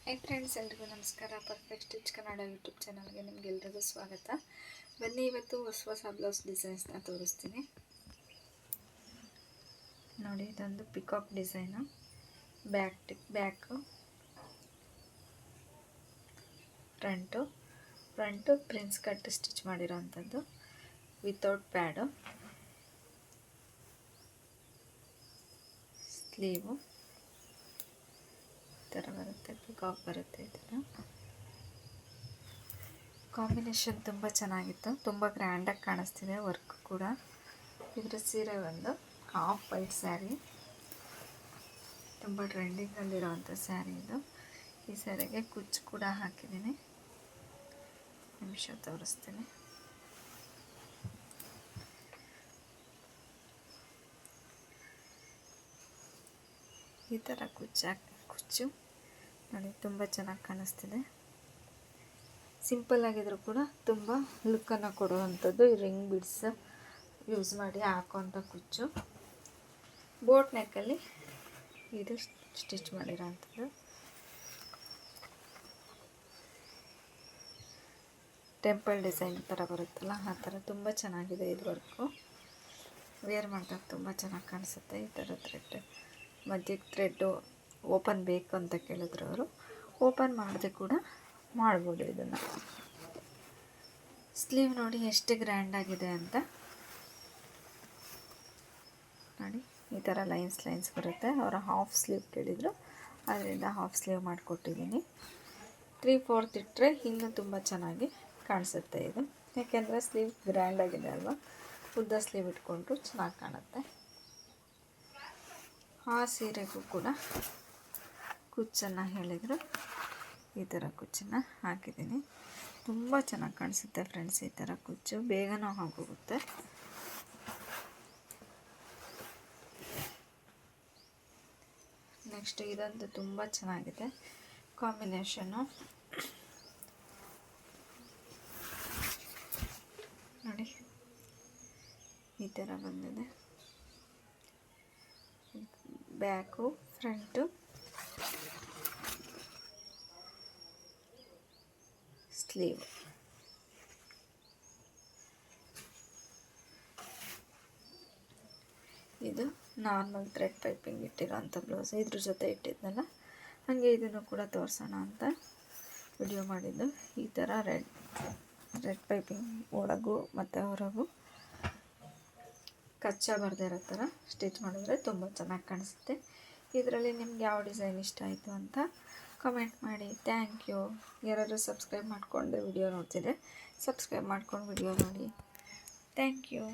Hi friends, ಎಲ್ರಿಗೂ ನಮಸ್ಕಾರ. Perfect stitch Kannada YouTube ಚಾನಲ್ಗೆ ನಿಮಗೆಲ್ರಿಗೂ ಸ್ವಾಗತ. ಬನ್ನಿ, ಇವತ್ತು ಹೊಸ ಬ್ಲೌಸ್ ಡಿಸೈನ್ಸ್ನ ತೋರಿಸ್ತೀನಿ ನೋಡಿ. ಇದೊಂದು peacock design, back front prince cut stitch ಮಾಡಿರೋ ಅಂಥದ್ದು ವಿತೌಟ್ ಪ್ಯಾಡು. ಸ್ಲೀವು ಈ ಥರ ಬರುತ್ತೆ, ಪಿಕಾಕ್ ಬರುತ್ತೆ. ಈ ಥರ ಕಾಂಬಿನೇಷನ್ ತುಂಬ ಚೆನ್ನಾಗಿತ್ತು, ತುಂಬ ಗ್ರ್ಯಾಂಡಾಗಿ ಕಾಣಿಸ್ತಿದೆ. ವರ್ಕ್ ಕೂಡ. ಇದರ ಸೀರೆ ಒಂದು ಹಾಫ್ ವೈಟ್ ಸ್ಯಾರಿ, ತುಂಬ ಟ್ರೆಂಡಿಂಗಲ್ಲಿರೋವಂಥ ಸ್ಯಾರಿ ಇದು. ಈ ಸ್ಯಾರಿಗೆ ಕುಚ್ಚು ಕೂಡ ಹಾಕಿದ್ದೀನಿ, ನಿಮಿಷ ತೋರಿಸ್ತೀನಿ. ಈ ಥರ ಕುಚ್ಚು ನೋಡಿ, ತುಂಬ ಚೆನ್ನಾಗಿ ಕಾಣಿಸ್ತಿದೆ. ಸಿಂಪಲ್ ಆಗಿದ್ರು ಕೂಡ ತುಂಬ ಲುಕ್ಕನ್ನು ಕೊಡುವಂಥದ್ದು. ಈ ರಿಂಗ್ ಬಿಡ್ಸ್ ಯೂಸ್ ಮಾಡಿ ಹಾಕೋಂಥ ಕುಚ್ಚು. ಬೋಟ್ ನೆಕ್ಕಲ್ಲಿ ಇದು ಸ್ಟಿಚ್ ಮಾಡಿರೋವಂಥದ್ದು. ಟೆಂಪಲ್ ಡಿಸೈನ್ ಥರ ಬರುತ್ತಲ್ಲ, ಆ ಥರ ತುಂಬ ಚೆನ್ನಾಗಿದೆ ಇದು ವರ್ಕು. ವೇರ್ ಮಾಡಿದಾಗ ತುಂಬ ಚೆನ್ನಾಗಿ ಕಾಣಿಸುತ್ತೆ. ಈ ಥರ ಮಧ್ಯಕ್ಕೆ ಥ್ರೆಡ್ಡು ಓಪನ್ ಬೇಕು ಅಂತ ಕೇಳಿದ್ರು ಅವರು. ಓಪನ್ ಮಾಡದೆ ಕೂಡ ಮಾಡ್ಬೋದು ಇದನ್ನು. ಸ್ಲೀವ್ ನೋಡಿ ಎಷ್ಟು ಗ್ರ್ಯಾಂಡಾಗಿದೆ ಅಂತ ನೋಡಿ. ಈ ಥರ ಲೈನ್ಸ್ ಬರುತ್ತೆ. ಅವರ ಹಾಫ್ ಸ್ಲೀವ್ ಕೇಳಿದರು, ಅದರಿಂದ ಹಾಫ್ ಸ್ಲೀವ್ ಮಾಡಿಕೊಟ್ಟಿದ್ದೀನಿ. 3/4 ಇಟ್ಟರೆ ಇನ್ನೂ ತುಂಬ ಚೆನ್ನಾಗಿ ಕಾಣಿಸುತ್ತೆ ಇದು. ಯಾಕೆಂದರೆ ಸ್ಲೀವ್ ಗ್ರ್ಯಾಂಡಾಗಿದೆ ಅಲ್ವಾ, ಉದ್ದ ಸ್ಲೀವ್ ಇಟ್ಕೊಂಡ್ರು ಚೆನ್ನಾಗಿ ಕಾಣುತ್ತೆ. ಆ ಸೀರೆಗೂ ಕೂಡ ಕುಚ್ಚನ್ನು ಹೇಳಿದರು, ಈ ಥರ ಕುಚ್ಚನ್ನು ಹಾಕಿದ್ದೀನಿ. ತುಂಬ ಚೆನ್ನಾಗಿ ಕಾಣಿಸುತ್ತೆ ಫ್ರೆಂಡ್ಸ್. ಈ ಥರ ಕುಚ್ಚು ಬೇಗನೂ ಆಗೋಗುತ್ತೆ. ನೆಕ್ಸ್ಟ್ ಇದಂತೂ ತುಂಬ ಚೆನ್ನಾಗಿದೆ ಕಾಂಬಿನೇಷನ್ನು ನೋಡಿ. ಈ ಥರ ಬಂದಿದೆ ಬ್ಯಾಕು, ಫ್ರಂಟು, ಸ್ಲೀವ್. ಇದು ನಾರ್ಮಲ್ ಥ್ರೆಡ್ ಪೈಪಿಂಗ್ ಇಟ್ಟಿರೋಂಥ ಬ್ಲೌಸ್. ಇದ್ರ ಜೊತೆ ಇಟ್ಟಿದ್ನಲ್ಲ, ಹಾಗೆ ಇದನ್ನು ಕೂಡ ತೋರಿಸೋಣ ಅಂತ ವಿಡಿಯೋ ಮಾಡಿದ್ದು. ಈ ಥರ ರೆಡ್ ಪೈಪಿಂಗ್ ಒಳಗೂ ಮತ್ತು ಹೊರಗೂ ಕಚ್ಚಾ ಬರದೇ ಇರೋ ಥರ ಸ್ಟಿಚ್ ಮಾಡಿದ್ರೆ ತುಂಬ ಚೆನ್ನಾಗಿ ಕಾಣಿಸುತ್ತೆ. ಇದರಲ್ಲಿ ನಿಮ್ಗೆ ಯಾವ ಡಿಸೈನ್ ಇಷ್ಟ ಆಯಿತು ಅಂತ ಕಮೆಂಟ್ ಮಾಡಿ. Thank you. ಯಾರಾದರೂ ಸಬ್ಸ್ಕ್ರೈಬ್ ಮಾಡಿಕೊಂಡು ವಿಡಿಯೋ ನೋಡ್ತಿದ್ರೆ ಸಬ್ಸ್ಕ್ರೈಬ್ ಮಾಡ್ಕೊಂಡು ವಿಡಿಯೋ ನೋಡಿ. Thank you.